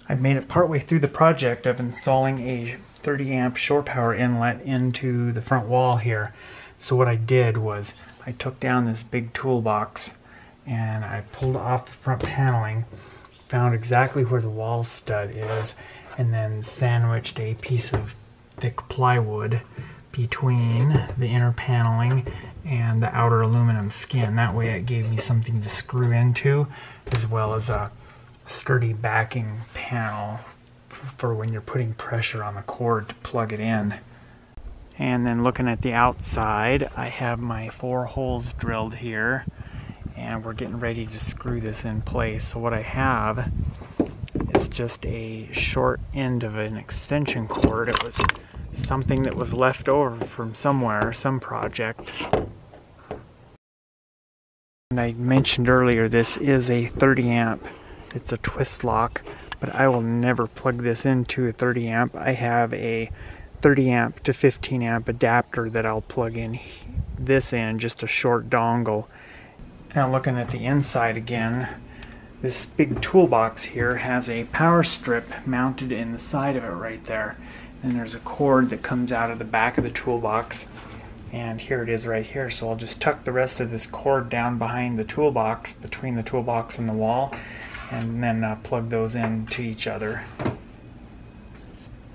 I made it partway through the project of installing a 30 amp shore power inlet into the front wall here. So what I did was I took down this big toolbox and I pulled off the front paneling, found exactly where the wall stud is, and then sandwiched a piece of thick plywood between the inner paneling and the outer aluminum skin. That way it gave me something to screw into, as well as a sturdy backing panel for when you're putting pressure on the cord to plug it in. And then looking at the outside, I have my 4 holes drilled here, and we're getting ready to screw this in place. So what I have is just a short end of an extension cord. It was something that was left over from somewhere, some project. And I mentioned earlier, this is a 30 amp. It's a twist lock, but I will never plug this into a 30 amp. I have a 30 amp to 15 amp adapter that I'll plug in this in, just a short dongle. Now looking at the inside again, this big toolbox here has a power strip mounted in the side of it right there. And there's a cord that comes out of the back of the toolbox, and here it is right here. So I'll just tuck the rest of this cord down behind the toolbox, between the toolbox and the wall, and then plug those into each other.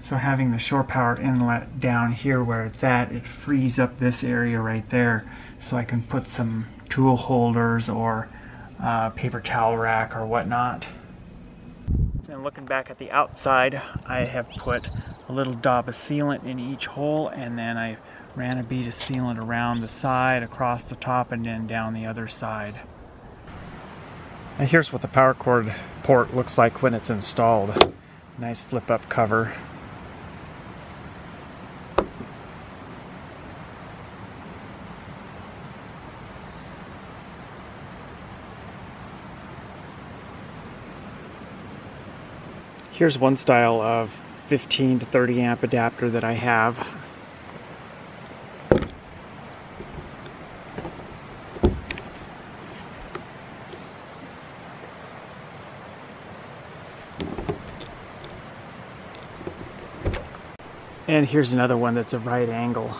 So having the shore power inlet down here where it's at, it frees up this area right there, so I can put some tool holders or paper towel rack or whatnot. And looking back at the outside, I have put a little dab of sealant in each hole, and then I ran a bead of sealant around the side, across the top, and then down the other side. And here's what the power cord port looks like when it's installed. Nice flip-up cover. Here's one style of 15 to 30 amp adapter that I have. And here's another one that's a right angle.